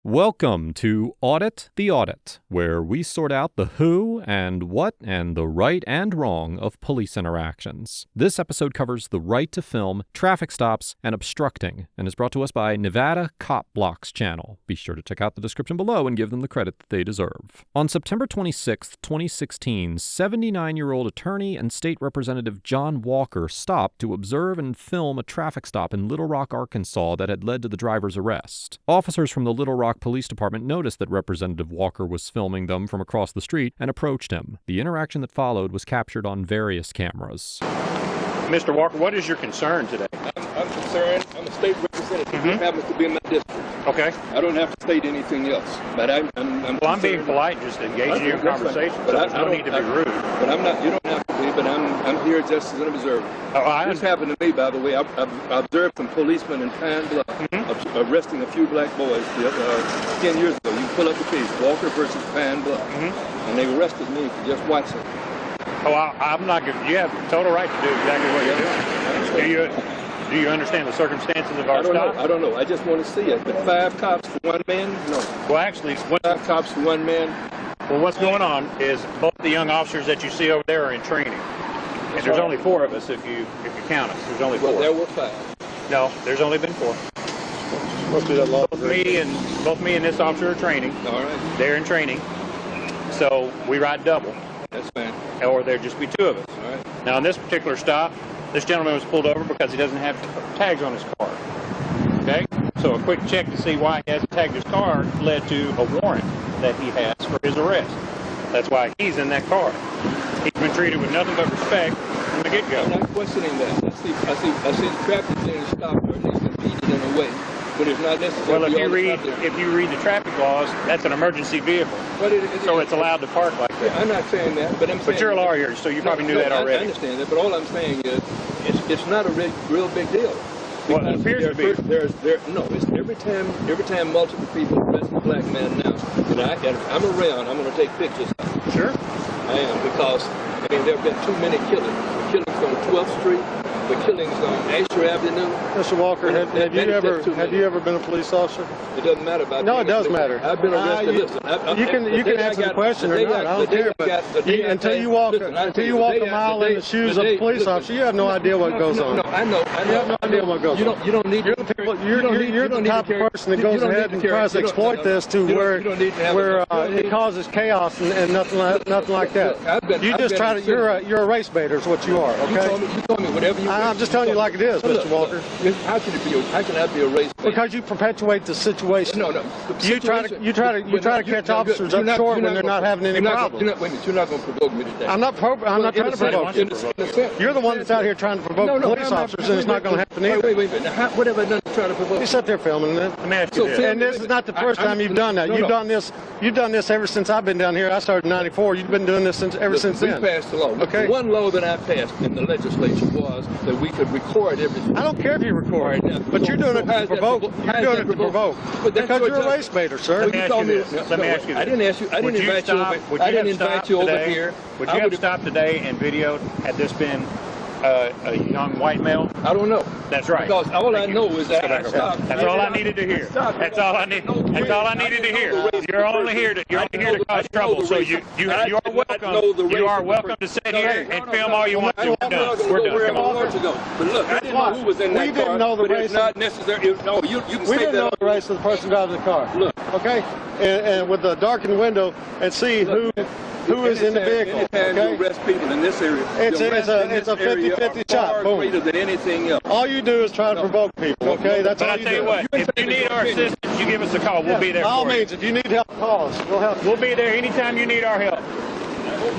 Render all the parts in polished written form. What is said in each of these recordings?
Welcome to Audit the Audit, where we sort out the who and what and the right and wrong of police interactions. This episode covers the right to film, traffic stops, and obstructing, and is brought to us by Nevada Cop Blocks channel. Be sure to check out the description below and give them the credit that they deserve. On September 26, 2016, 79-year-old attorney and state representative John Walker stopped to observe and film a traffic stop in Little Rock, Arkansas that had led to the driver's arrest. Officers from the Little Rock Police Department noticed that Representative Walker was filming them from across the street and approached him. The interaction that followed was captured on various cameras. Mr. Walker, what is your concern today? I'm concerned. I'm a state representative. It happens to be in my district. Okay. I don't have to state anything else. But I'm being polite and just engaging in your conversation. But there's no need to be rude. But I'm not. You don't have to be. But I'm here just as an observer. This happened to me, by the way. I observed some policemen in Pine Bluff arresting a few black boys 10 years ago. You can pull up the case, Walker versus Pine Bluff, and they arrested me for just watching. I'm not giving. You have total right to do exactly what you're doing. Do you understand the circumstances of our stop? I don't know. I just want to see it. But 5 cops for one man? No. Well, actually, 5 cops for one man. Well, what's going on is both the young officers that you see over there are in training, and there's only 4 of us if you count us. There's only 4. Well, there were 5. No, there's only been 4. Both me and this officer are training. All right. They're in training, so we ride double. That's fine. Or there'd just be 2 of us. All right. Now, on this particular stop, this gentleman was pulled over because he doesn't have tags on his car. Okay? So a quick check to see why he hasn't tagged his car led to a warrant that he has for his arrest. That's why he's in that car. He's been treated with nothing but respect from the get-go. I'm not questioning that. I see the traffic being stopped or at least impeded in a way. But it's not necessary. Well, if you read the traffic laws, that's an emergency vehicle. So it's allowed to park like that. Yeah, I'm not saying that, but I'm saying... But you're a lawyer, so you probably knew that already. I understand that, but all I'm saying is it's not a real big deal. Well, it appears to be. It's every time multiple people arrest a black man now, and I'm around, I'm going to take pictures of it. Sure. I am, because there have been too many killings. The killings on 12th Street, the killings on Asher Avenue. Mr. Walker, have you ever been a police officer? It doesn't matter about No, it does matter. I've been arrested. You can answer the question or not. I don't care. But until you walk a mile in the shoes of a police officer, you have no idea what goes on. No, I know. You have no idea what goes on. You don't need. You're the type of person that goes ahead and tries to exploit this to where it causes chaos and nothing like that. You're a race baiter, is what you are. Okay. You told me whatever you. I'm just telling you like it is, Mr. Walker. How can I be a race baiter? Because you perpetuate the situation. No. You try to catch officers up short when they're not having any problems. Wait a minute, you're not going to provoke me today. I'm not trying to provoke you. You're the one that's out here trying to provoke police officers, and it's not going to happen either. Wait a minute. What have I done to try to provoke? You sit there filming it. Let me ask you this. And this is not the first time you've done that. You've done this ever since I've been down here. I started in '94. You've been doing this ever since then. We passed the law. Okay. One law that I passed in the legislature was that we could record everything. I don't care if you record, but you're doing it to provoke. You're doing it to provoke. Because you're a race baiter, sir. Let me ask you this. I didn't ask you. I didn't invite you over here. Would you have stopped today and videoed had this been a young white male? I don't know. That's right. Because all I know is that I stopped. That's all I needed to hear. That's all I needed to hear. You're only here to cause trouble. So you are welcome to sit here and film all you want to. We're done. We're done. Come on. But look, I didn't know who was in that car. We didn't know the race. It's not necessary. No, you can say that. We didn't know the race of the person driving the car. Look. Okay? And with the darkened window and see who is in the vehicle. Anytime you arrest people in this area, it's a 50-50 shot. Boom. Greater than anything else. All you do is try to provoke people, okay? That's all you do. But I tell you what, if you need our assistance, you give us a call. We'll be there for you. By all means, if you need help, call us. We'll help you. We'll be there anytime you need our help.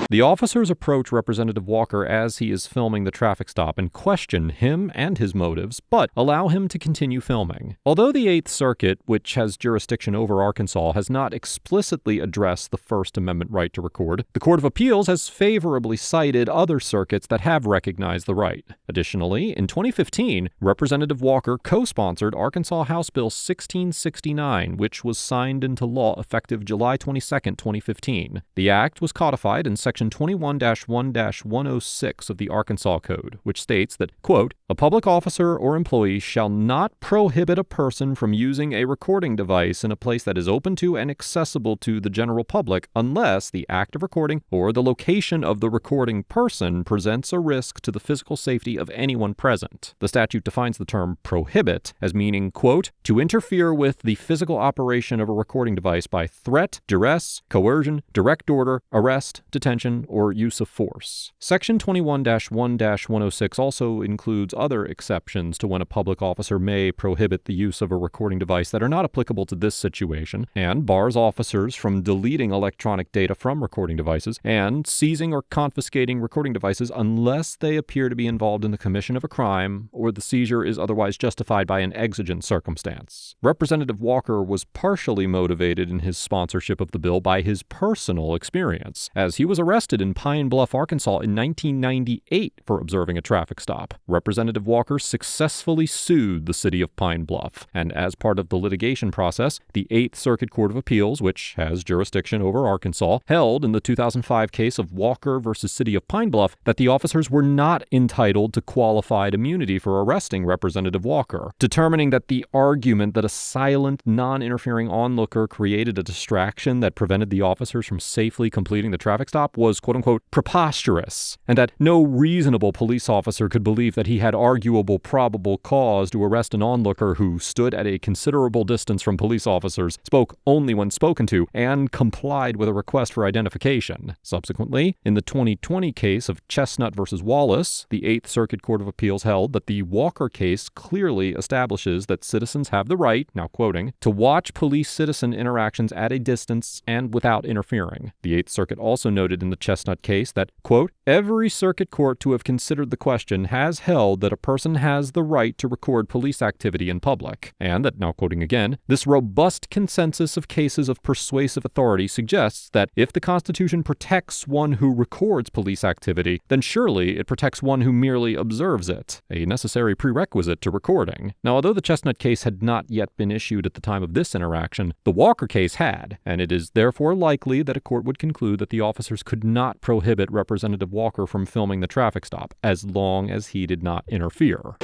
The officers approach Representative Walker as he is filming the traffic stop and question him and his motives, but allow him to continue filming. Although the 8th Circuit, which has jurisdiction over Arkansas, has not explicitly addressed the First Amendment right to record, the Court of Appeals has favorably cited other circuits that have recognized the right. Additionally, in 2015, Representative Walker co-sponsored Arkansas House Bill 1669, which was signed into law effective July 22, 2015. The act was codified codified in Section 21-1-106 of the Arkansas Code, which states that, quote, "A public officer or employee shall not prohibit a person from using a recording device in a place that is open to and accessible to the general public unless the act of recording or the location of the recording person presents a risk to the physical safety of anyone present." The statute defines the term prohibit as meaning, quote, "to interfere with the physical operation of a recording device by threat, duress, coercion, direct order, arrest, detention, or use of force." Section 21-1-106 also includes other exceptions to when a public officer may prohibit the use of a recording device that are not applicable to this situation, and bars officers from deleting electronic data from recording devices and seizing or confiscating recording devices unless they appear to be involved in the commission of a crime or the seizure is otherwise justified by an exigent circumstance. Representative Walker was partially motivated in his sponsorship of the bill by his personal experience, as he was arrested in Pine Bluff, Arkansas in 1998 for observing a traffic stop. Representative Walker successfully sued the city of Pine Bluff, and as part of the litigation process, the 8th Circuit Court of Appeals, which has jurisdiction over Arkansas, held in the 2005 case of Walker versus City of Pine Bluff that the officers were not entitled to qualified immunity for arresting Representative Walker, determining that the argument that a silent, non-interfering onlooker created a distraction that prevented the officers from safely completing the traffic stop was, quote-unquote, preposterous, and that no reasonable police officer could believe that he had arguable probable cause to arrest an onlooker who stood at a considerable distance from police officers, spoke only when spoken to, and complied with a request for identification. Subsequently, in the 2020 case of Chestnut versus Wallace, the 8th Circuit Court of Appeals held that the Walker case clearly establishes that citizens have the right, now quoting, to watch police-citizen interactions at a distance and without interfering. The 8th Circuit also noted in the Chestnut case that, quote, "every circuit court to have considered the question has held that a person has the right to record police activity in public," and that, now quoting again, "this robust consensus of cases of persuasive authority suggests that if the Constitution protects one who records police activity, then surely it protects one who merely observes it, a necessary prerequisite to recording." Now, although the Chestnut case had not yet been issued at the time of this interaction, the Walker case had, and it is therefore likely that a court would conclude that the officers could not prohibit Representative Walker from filming the traffic stop as long as he did not interfere.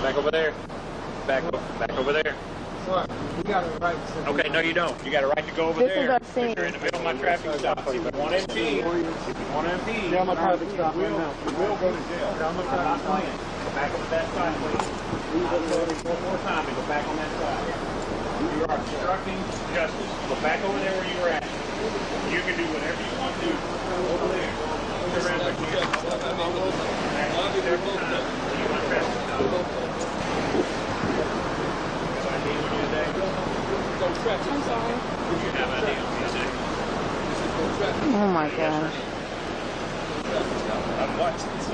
Back over there. Back over there. What? You got a right to... Okay, no you don't. You got a right to go over there. Because you're in the middle of my traffic stop. If you want to impede, Yeah, my traffic stop right now. you will go to jail. I'm not playing. Go back on that side, please. One more time and go back on that side. You are obstructing justice. Go back over there where you were at. You can do whatever you want to do over there. Look around like you several times. You want traffic stop. I'm sorry. Oh my gosh. I'm watching, so.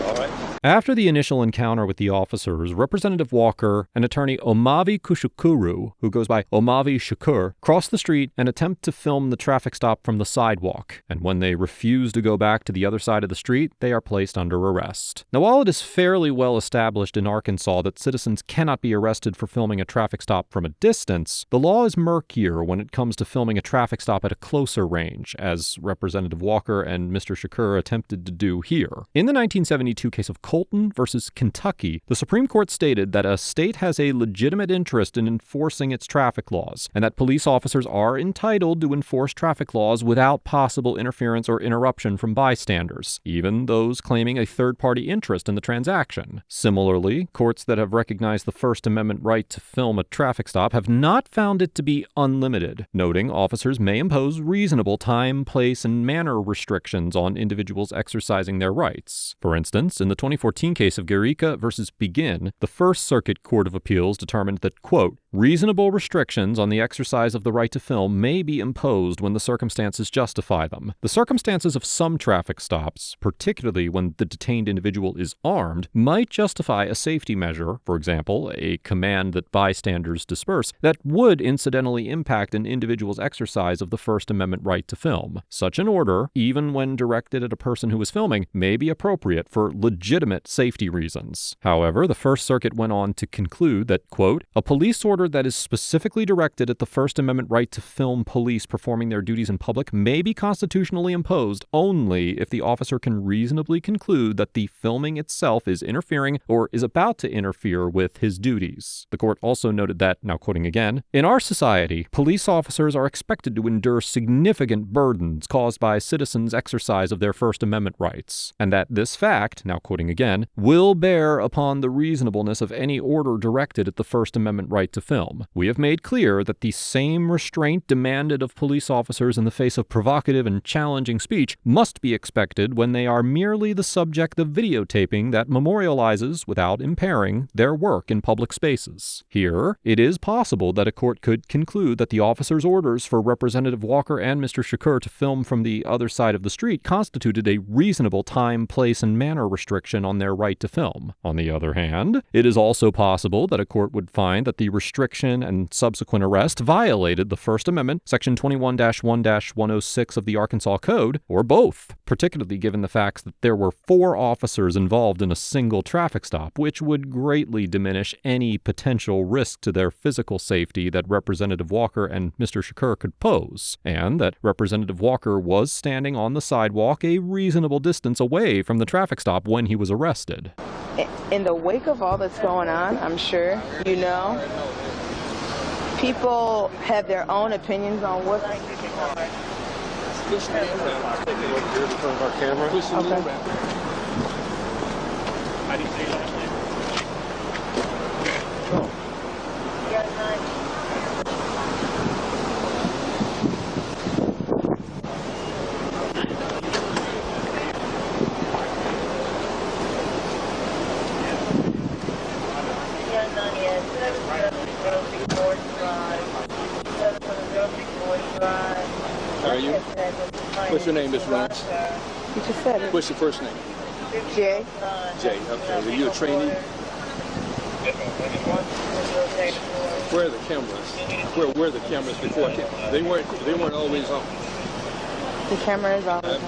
All right. After the initial encounter with the officers, Representative Walker and attorney Omavi Kushukuru, who goes by Omavi Shakur, cross the street and attempt to film the traffic stop from the sidewalk, and when they refuse to go back to the other side of the street, they are placed under arrest. Now, while it is fairly well established in Arkansas that citizens cannot be arrested for filming a traffic stop from a distance, the law is murkier when it comes to filming a traffic stop at a closer range, as Representative Walker and Mr. Shakur attempted to do here. In the 1972 case of Colton versus Kentucky, the Supreme Court stated that a state has a legitimate interest in enforcing its traffic laws, and that police officers are entitled to enforce traffic laws without possible interference or interruption from bystanders, even those claiming a third-party interest in the transaction. Similarly, courts that have recognized the First Amendment right to film a traffic stop have not found it to be unlimited, noting officers may impose reasonable time, place, and manner restrictions on individuals exercising their rights. For instance, in the 2014 case of Guerrica versus Begin, the First Circuit Court of Appeals determined that, quote, reasonable restrictions on the exercise of the right to film may be imposed when the circumstances justify them. The circumstances of some traffic stops, particularly when the detained individual is armed, might justify a safety measure, for example, a command that bystanders disperse, that would incidentally impact an individual's exercise of the First Amendment right to film. Such an order, even when directed at a person who is filming, may be appropriate for legitimate safety reasons. However, the First Circuit went on to conclude that, quote, a police order that is specifically directed at the First Amendment right to film police performing their duties in public may be constitutionally imposed only if the officer can reasonably conclude that the filming itself is interfering or is about to interfere with his duties. The court also noted that, now quoting again, in our society, police officers are expected to endure significant burdens caused by citizens' exercise of their First Amendment rights, and that this fact, now quoting again, will bear upon the reasonableness of any order directed at the First Amendment right to film. We have made clear that the same restraint demanded of police officers in the face of provocative and challenging speech must be expected when they are merely the subject of videotaping that memorializes, without impairing, their work in public spaces. Here, it is possible that a court could conclude that the officer's orders for Representative Walker and Mr. Shakur to film from the other side of the street constituted a reasonable time, place, and manner restriction on their right to film. On the other hand, it is also possible that a court would find that the restriction and subsequent arrest violated the First Amendment, Section 21-1-106 of the Arkansas Code, or both, particularly given the facts that there were 4 officers involved in a single traffic stop, which would greatly diminish any potential risk to their physical safety that Representative Walker and Mr. Shakur could pose, and that Representative Walker was standing on the sidewalk a reasonable distance away from the traffic stop when he was arrested. In the wake of all that's going on, I'm sure, people have their own opinions on what... How are you? What's your name, Miss Lawrence? You just said it. What's your first name? Jay. Jay, okay. Are you a trainee? Where are the cameras? Where were the cameras before? They weren't always on. The camera is always on.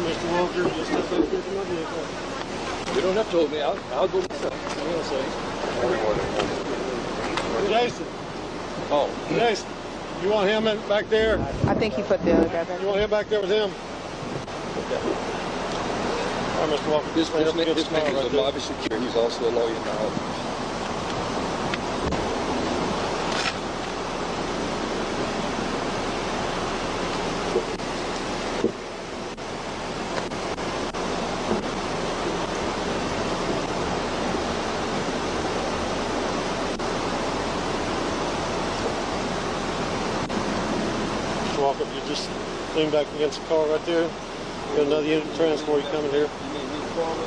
Mr. Walker, just step up here to my vehicle. You don't have to hold me. I'll go myself. Jason. Oh. Jason, you want him back there? I think he put the other guy back. You want him back there with him? All right, Mr. Walker. This man is a lobby secure. He's also a lawyer in the office. Walk up, you just lean back against the car right there. You got another unit of transport, you coming here?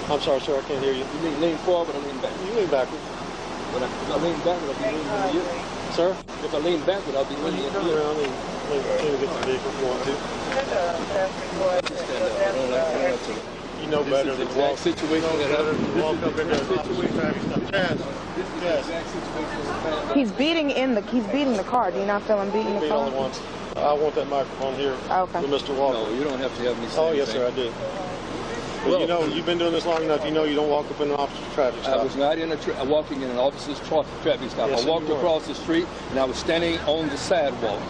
I'm sorry, sir, I can't hear you. You mean lean forward or lean back? You lean backward. If I lean backward, I'll be leaning into you. Sir? If I lean backward, I'll be leaning into you. Around and get the vehicle if you want to. You know better than walk. Situation that happened. Walk up in there. Yes. He's beating the car. Do you not feel him beating the Beat car? only once. I want that microphone here Okay. for Mr. Walker. No, you don't have to have me say Oh, yes, anything. sir, I do. But you've been doing this long enough, you don't walk up in an officer's traffic stop. I was not walking in an officer's traffic stop. Yes, I walked across the street, and I was standing on the sidewalk.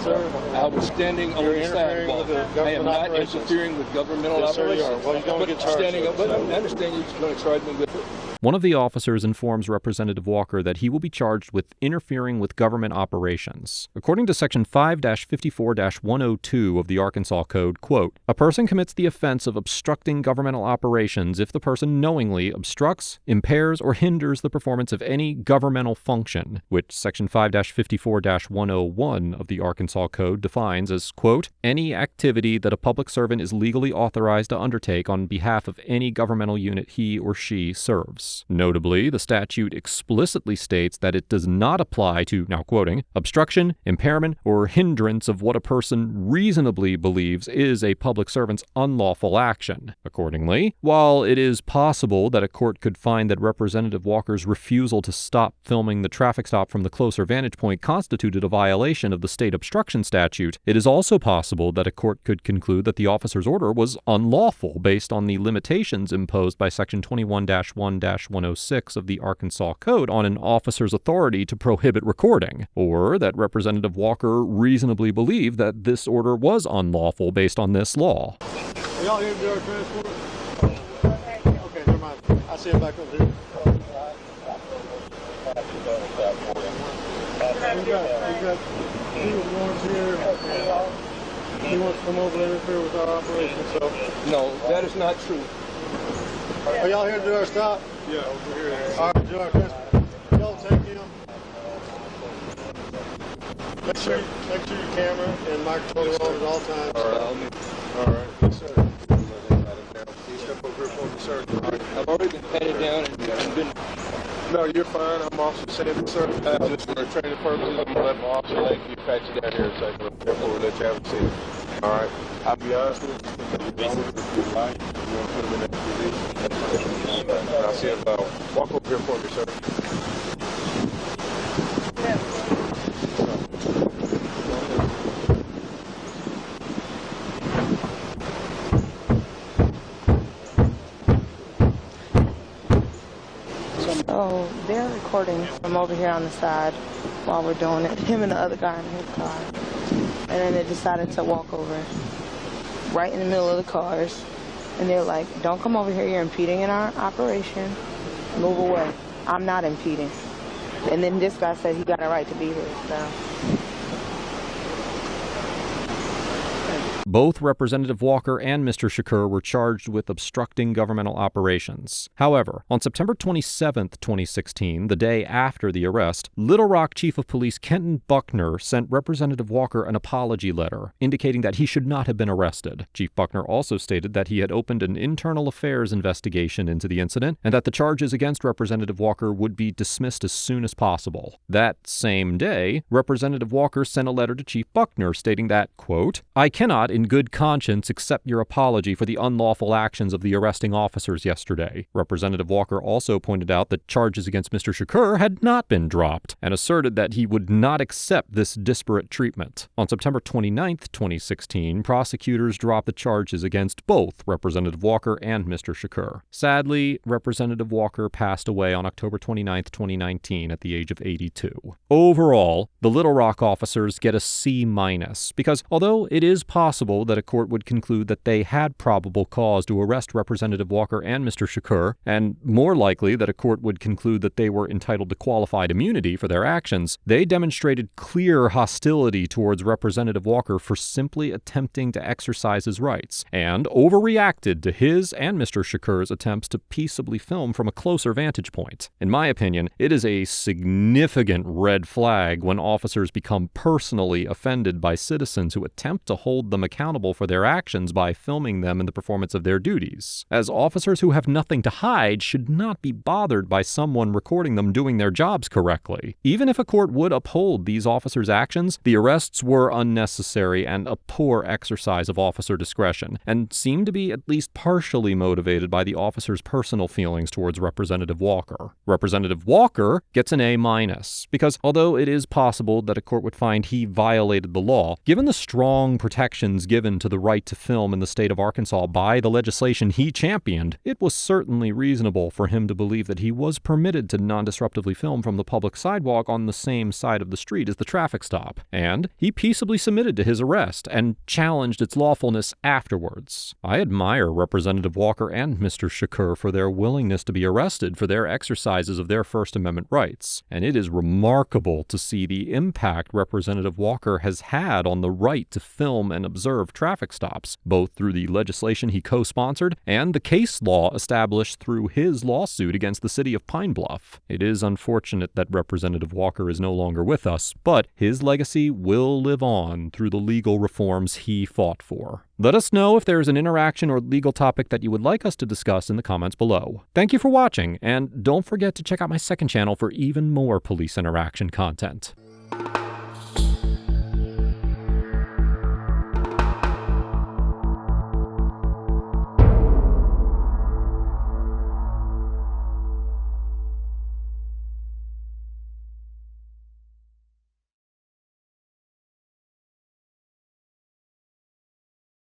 Sir, I was standing on the sidewalk. I am not interfering with governmental operations. Sir, you are. Well, you're going to get charged. But I understand you're going to charge me with it. One of the officers informs Representative Walker that he will be charged with interfering with government operations. According to Section 5-54-102 of the Arkansas Code, quote, a person commits the offense of obstructing governmental operations if the person knowingly obstructs, impairs, or hinders the performance of any governmental function, which Section 5-54-101 of the Arkansas Arkansas Code defines as, quote, any activity that a public servant is legally authorized to undertake on behalf of any governmental unit he or she serves. Notably, the statute explicitly states that it does not apply to, now quoting, obstruction, impairment, or hindrance of what a person reasonably believes is a public servant's unlawful action. Accordingly, while it is possible that a court could find that Representative Walker's refusal to stop filming the traffic stop from the closer vantage point constituted a violation of the state obstruction statute, it is also possible that a court could conclude that the officer's order was unlawful based on the limitations imposed by Section 21-1-106 of the Arkansas Code on an officer's authority to prohibit recording, or that Representative Walker reasonably believed that this order was unlawful based on this law. Are y'all here to do our transport? Okay, never mind. I'll see you back up here. We got two warrants here. He wants to come over and interfere with our operation, so. No, that is not true. Are y'all here to do our stop? Yeah, over here. All right, do our transport. Y'all take him. Make sure your camera and microphone are on at all times. All right. Yes, sir. Please step over here for me, sir. I've already been patted down and been... No, you're fine. I'm Officer Sanford, sir. Just for training purposes, I'm going to let my officer let you pat you down here in a second. Therefore, we'll let you have a seat. All right. I'll be honest with you. You want to put him in that position? I'll see him walk over here for me, sir. So they're recording from over here on the side while we're doing it. Him and the other guy in his car. And then they decided to walk over right in the middle of the cars. And they're like, don't come over here. You're impeding in our operation. Move away. I'm not impeding. And then this guy said he got a right to be here. So. Both Representative Walker and Mr. Shakur were charged with obstructing governmental operations. However, on September 27, 2016, the day after the arrest, Little Rock Chief of Police Kenton Buckner sent Representative Walker an apology letter, indicating that he should not have been arrested. Chief Buckner also stated that he had opened an internal affairs investigation into the incident and that the charges against Representative Walker would be dismissed as soon as possible. That same day, Representative Walker sent a letter to Chief Buckner stating that, quote, I cannot in good conscience accept your apology for the unlawful actions of the arresting officers yesterday. Representative Walker also pointed out that charges against Mr. Shakur had not been dropped and asserted that he would not accept this disparate treatment. On September 29, 2016, prosecutors dropped the charges against both Representative Walker and Mr. Shakur. Sadly, Representative Walker passed away on October 29, 2019 at the age of 82. Overall, the Little Rock officers get a C- because although it is possible that a court would conclude that they had probable cause to arrest Representative Walker and Mr. Shakur, and more likely that a court would conclude that they were entitled to qualified immunity for their actions, they demonstrated clear hostility towards Representative Walker for simply attempting to exercise his rights, and overreacted to his and Mr. Shakur's attempts to peaceably film from a closer vantage point. In my opinion, it is a significant red flag when officers become personally offended by citizens who attempt to hold them accountable for their actions by filming them in the performance of their duties, as officers who have nothing to hide should not be bothered by someone recording them doing their jobs correctly. Even if a court would uphold these officers' actions, the arrests were unnecessary and a poor exercise of officer discretion, and seemed to be at least partially motivated by the officers' personal feelings towards Representative Walker. Representative Walker gets an A-, because although it is possible that a court would find he violated the law, given the strong protections given to the right to film in the state of Arkansas by the legislation he championed, it was certainly reasonable for him to believe that he was permitted to non-disruptively film from the public sidewalk on the same side of the street as the traffic stop, and he peaceably submitted to his arrest and challenged its lawfulness afterwards. I admire Representative Walker and Mr. Shakur for their willingness to be arrested for their exercises of their First Amendment rights, and it is remarkable to see the impact Representative Walker has had on the right to film and observe deserve traffic stops, both through the legislation he co-sponsored and the case law established through his lawsuit against the city of Pine Bluff. It is unfortunate that Representative Walker is no longer with us, but his legacy will live on through the legal reforms he fought for. Let us know if there is an interaction or legal topic that you would like us to discuss in the comments below. Thank you for watching, and don't forget to check out my second channel for even more police interaction content.